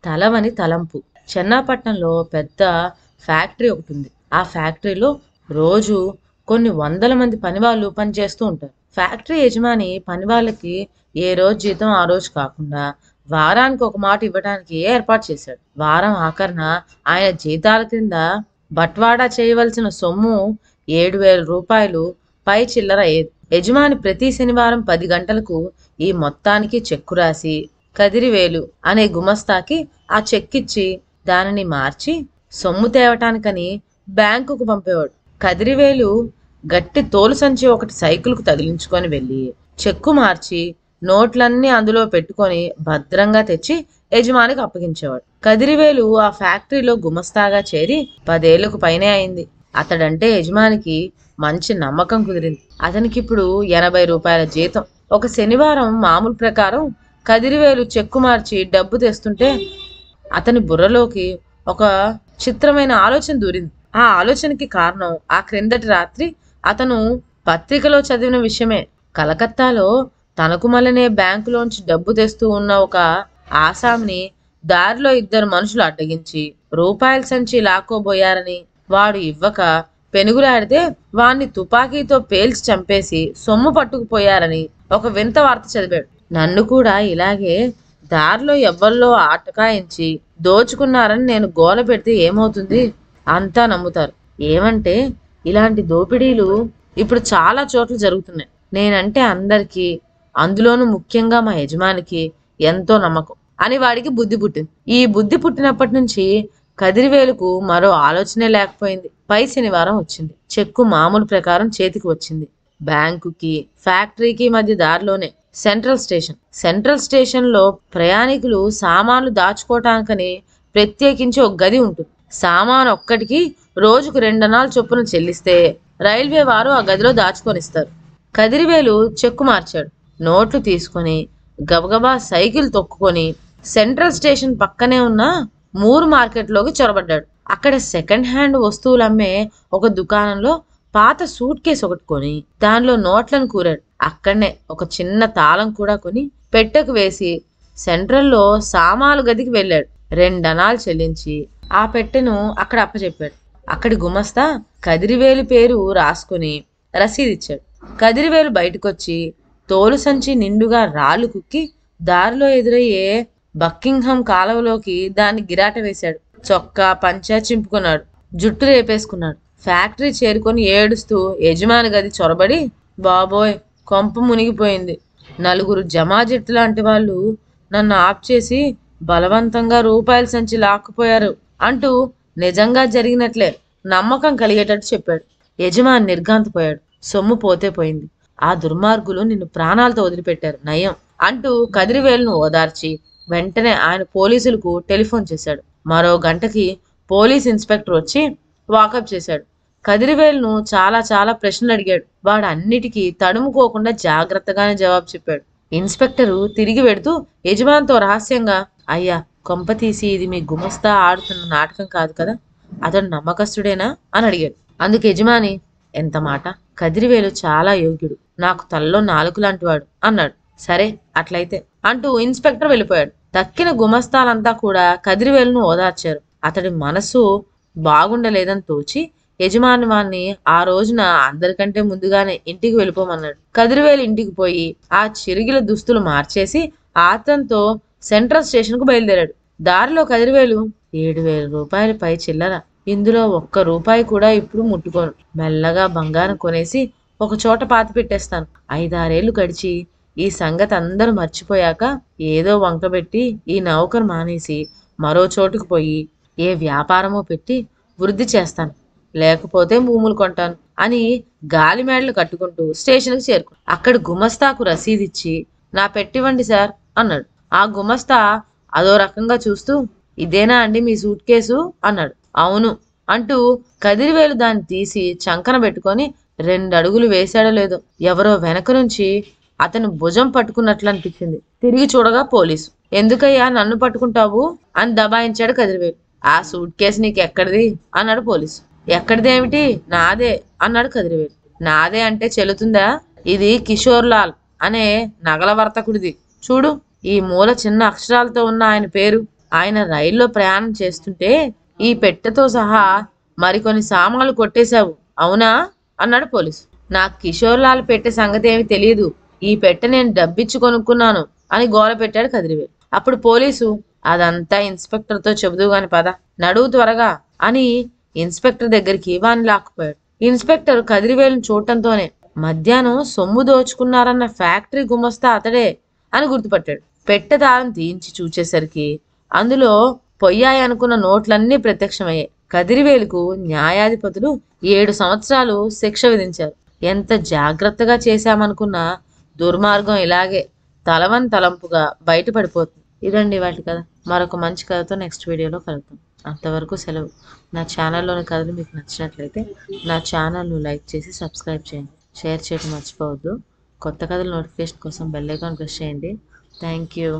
తలవని తలంపు. చెన్నాపట్నంలో పెద్ద ఫ్యాక్టరీ ఒకటుంది. ఆ ఫ్యాక్టరీలో రోజు కొన్ని వందల మంది పనివాళ్ళు పనిచేస్తూ ఉంటారు. ఫ్యాక్టరీ యజమాని పనివాళ్ళకి ఏ రోజు జీతం ఆ రోజు కాకుండా వారానికి ఒక మాట ఇవ్వడానికి ఏర్పాటు చేశాడు. వారం ఆఖరిన ఆయన జీతాల కింద బట్వాడా చేయవలసిన సొమ్ము 7,000 రూపాయలు పై చిల్లర అయ్యేది. యజమాని ప్రతి శనివారం 10 గంటలకు ఈ మొత్తానికి చెక్కు రాసి కదిరివేలు అనే గుమస్తాకి ఆ చెక్కిచ్చి దానిని మార్చి సొమ్ము తేవటానికని బ్యాంకుకు పంపేవాడు. కదిరివేలు గట్టి తోలు సంచి ఒకటి సైకిల్కు తగిలించుకొని వెళ్ళి చెక్కు మార్చి నోట్లన్నీ అందులో పెట్టుకొని భద్రంగా తెచ్చి యజమానికి అప్పగించేవాడు. కదిరివేలు ఆ ఫ్యాక్టరీలో గుమస్తాగా చేరి 10 ఏళ్లకు పైనే అయింది. అతడంటే యజమానికి మంచి నమ్మకం కుదిరింది. అతనికి ఇప్పుడు 80 రూపాయల జీతం. ఒక శనివారం మామూలు ప్రకారం కదిరివేలు చెక్కు మార్చి డబ్బు తెస్తుంటే అతని బుర్రలోకి ఒక చిత్రమైన ఆలోచన దూరింది. ఆ ఆలోచనకి కారణం ఆ క్రిందటి రాత్రి అతను పత్రికలో చదివిన విషయమే. కలకత్తాలో తనకుమలనే బ్యాంకులోంచి డబ్బు తెస్తూ ఉన్న ఒక ఆసామిని దారిలో 2 మనుషులు అడ్డగించి రూపాయల సంచి లాక్కోబోయారని, వాడు ఇవ్వక పెనుగులాడితే వాణ్ణి తుపాకీతో పేల్చి చంపేసి సొమ్ము పట్టుకుపోయారని ఒక వింత వార్త చదివాడు. నన్ను కూడా ఇలాగే దారిలో ఎవ్వల్లో ఆటకాయించి దోచుకున్నారని నేను గోల పెడితే ఏమవుతుంది? అంతా నమ్ముతారు. ఏమంటే ఇలాంటి దోపిడీలు ఇప్పుడు చాలా చోట్ల జరుగుతున్నాయి. నేనంటే అందరికీ, అందులోనూ ముఖ్యంగా మా యజమానికి ఎంతో నమ్మకం అని వాడికి బుద్ధి పుట్టింది. ఈ బుద్ధి పుట్టినప్పటి నుంచి కదిరివేలుకు మరో ఆలోచనే లేకపోయింది. పై శనివారం వచ్చింది. చెక్కు మామూలు ప్రకారం చేతికి వచ్చింది. బ్యాంకుకి ఫ్యాక్టరీకి మధ్య దారిలోనే సెంట్రల్ స్టేషన్ లో ప్రయాణికులు సామాన్లు దాచుకోవటానికని ప్రత్యేకించి ఒక గది ఉంటుంది. సామాను ఒక్కటికి రోజుకు 2 అణాలు చొప్పున చెల్లిస్తే రైల్వే వారు ఆ గదిలో దాచుకొనిస్తారు. కదిరివేలు చెక్కు మార్చాడు. నోట్లు తీసుకొని గబగబా సైకిల్ తొక్కుకొని సెంట్రల్ స్టేషన్ పక్కనే ఉన్న మూర్ మార్కెట్లోకి చొరబడ్డాడు. అక్కడ సెకండ్ హ్యాండ్ వస్తువులు అమ్మే ఒక దుకాణంలో పాత సూట్ కేసు ఒకటి కొని దానిలో నోట్లను కూరాడు. అక్కడనే ఒక చిన్న తాళం కూడా కొని పెట్టెకు వేసి సెంట్రల్లో సామాను గదికి వెళ్ళాడు. 2 అణాలు చెల్లించి ఆ పెట్టెను అక్కడ అప్పచెప్పాడు. అక్కడి గుమస్తా కదిరివేలు పేరు రాసుకుని రసీదిచ్చాడు. కదిరివేలు బయటకొచ్చి తోలు సంచి నిండుగా రాళ్ళు కుక్కి దారిలో ఎదురయ్యే బక్కింగ్హామ్ కాలువలోకి దాన్ని గిరాట వేశాడు. చొక్కా పంచా చింపుకున్నాడు. జుట్టు రేపేసుకున్నాడు. ఫ్యాక్టరీ చేరుకొని ఏడుస్తూ యజమాని గది చొరబడి, బాబోయ్ కొంప మునిగిపోయింది. 4 జమాజెట్టు లాంటి వాళ్ళు నన్ను ఆప్ చేసి బలవంతంగా రూపాయల సంచి లాక్కుపోయారు అంటూ నిజంగా జరిగినట్లే నమ్మకం కలిగేటట్టు చెప్పాడు. యజమాని నిర్ఘాంతపోయాడు. సొమ్ము పోతే పోయింది. ఆ దుర్మార్గులు నిన్ను ప్రాణాలతో వదిలిపెట్టారు, నయం అంటూ కదిరివేలును ఓదార్చి వెంటనే ఆయన పోలీసులకు టెలిఫోన్ చేశాడు. మరో గంటకి పోలీస్ ఇన్స్పెక్టర్ వచ్చి వాకప్ చేశాడు. కదిరివేలును చాలా ప్రశ్నలు అడిగాడు. వాడు అన్నిటికీ తడుముకోకుండా జాగ్రత్తగానే జవాబు చెప్పాడు. ఇన్స్పెక్టరు తిరిగి వెడుతూ యజమానితో రహస్యంగా, అయ్యా కొంప తీసి ఇది మీ గుమస్తా ఆడుతున్న నాటకం కాదు కదా, అతడు నమ్మకస్తుడేనా అని అడిగాడు. అందుకు యజమాని, ఎంత మాట, కదిరివేలు చాలా యోగ్యుడు, నాకు తలలో 4 లాంటివాడు అన్నాడు. సరే అట్లయితే అంటూ ఇన్స్పెక్టర్ వెళ్ళిపోయాడు. తక్కిన గుమస్తాలంతా కూడా కదిరివేలును ఓదార్చారు. అతడి మనసు బాగుండలేదని తోచి యజమాని వాణ్ణి ఆ రోజున అందరికంటే ముందుగానే ఇంటికి వెళ్ళిపోమన్నాడు. కదిరివేలు ఇంటికి పోయి ఆ చిరిగిల దుస్తులు మార్చేసి ఆతంతో సెంట్రల్ స్టేషన్ కు బయలుదేరాడు. దారిలో కదిరివేలు 7,000 రూపాయలు పై చిల్లర, ఇందులో 1 రూపాయి కూడా ఇప్పుడు ముట్టుకోను, మెల్లగా బంగారం కొనేసి ఒక చోట పాతి పెట్టేస్తాను. 5-6 ఏళ్లు గడిచి ఈ సంగతి అందరూ మర్చిపోయాక ఏదో వంకబెట్టి ఈ నౌకరు మానేసి మరో చోటుకు పోయి ఏ వ్యాపారమో పెట్టి వృద్ధి చేస్తాను, లేకపోతే భూములు కొంటాను అని గాలిమేడలు కట్టుకుంటూ స్టేషన్కి చేరుకున్నాడు. అక్కడ గుమస్తాకు రసీదిచ్చి నా పెట్టివ్వండి సార్ అన్నాడు. ఆ గుమస్తా అదో రకంగా చూస్తూ, ఇదేనా అండి మీ సూట్ కేసు అన్నాడు. అవును అంటూ కదిరివేలు దాన్ని తీసి చంకన పెట్టుకొని 2 అడుగులు వేశాడో లేదో ఎవరో వెనక నుంచి అతను భుజం పట్టుకున్నట్లు అనిపించింది. తిరిగి చూడగా పోలీసు. ఎందుకయ్యా నన్ను పట్టుకుంటావు అని దబాయించాడు కదిరివేలు. ఆ సూట్ కేసు నీకు ఎక్కడిది అన్నాడు పోలీసు. ఎక్కడిదేమిటి, నాదే అన్నాడు కదిరివేలు. నాదే అంటే చెల్లుతుందా? ఇది కిషోర్ లాల్ అనే నగల వర్తకుడిది. చూడు, ఈ మూల చిన్న అక్షరాలతో ఉన్న ఆయన పేరు. ఆయన రైల్లో ప్రయాణం చేస్తుంటే ఈ పెట్టెతో సహా మరికొన్ని సామాన్లు కొట్టేశావు అవునా అన్నాడు పోలీసు. నాకు కిషోర్ లాల్ పెట్టె సంగతి ఏమి తెలియదు, ఈ పెట్టె నేను డబ్బిచ్చి కొనుక్కున్నాను అని గోల పెట్టాడు కదిరివేలు. అప్పుడు పోలీసు అదంతా ఇన్స్పెక్టర్తో చెబుదు గాని పద, నడువు త్వరగా అని ఇన్స్పెక్టర్ దగ్గరికి వాణ్ణి లాక్కుపోయాడు. ఇన్స్పెక్టర్ కదిరివేలును చూడటంతోనే మధ్యాహ్నం సొమ్ము దోచుకున్నారన్న ఫ్యాక్టరీ గుమస్తా అతడే అని గుర్తుపట్టాడు. పెట్టె తాళం తీయించి చూచేసరికి అందులో పొయ్యాయి అనుకున్న నోట్లన్నీ ప్రత్యక్షమయ్యాయి. కదిరివేలుకు న్యాయాధిపతులు 7 సంవత్సరాలు శిక్ష విధించారు. ఎంత జాగ్రత్తగా చేశామనుకున్న దుర్మార్గం ఇలాగే తలవన్ తలంపుగా బయటపడిపోతుంది. ఇదండి వాటి కథ. మరొక మంచి కథతో నెక్స్ట్ వీడియోలో కలుద్దాం. అంతవరకు సెలవు. నా ఛానల్లోని కథలు మీకు నచ్చినట్లయితే నా ఛానల్ను లైక్ చేసి సబ్స్క్రైబ్ చేయండి. షేర్ చేయడం మర్చిపోవద్దు. కొత్త కథల నోటిఫికేషన్ కోసం బెల్ ఐకాన్ ప్రెస్ చేయండి. Thank you.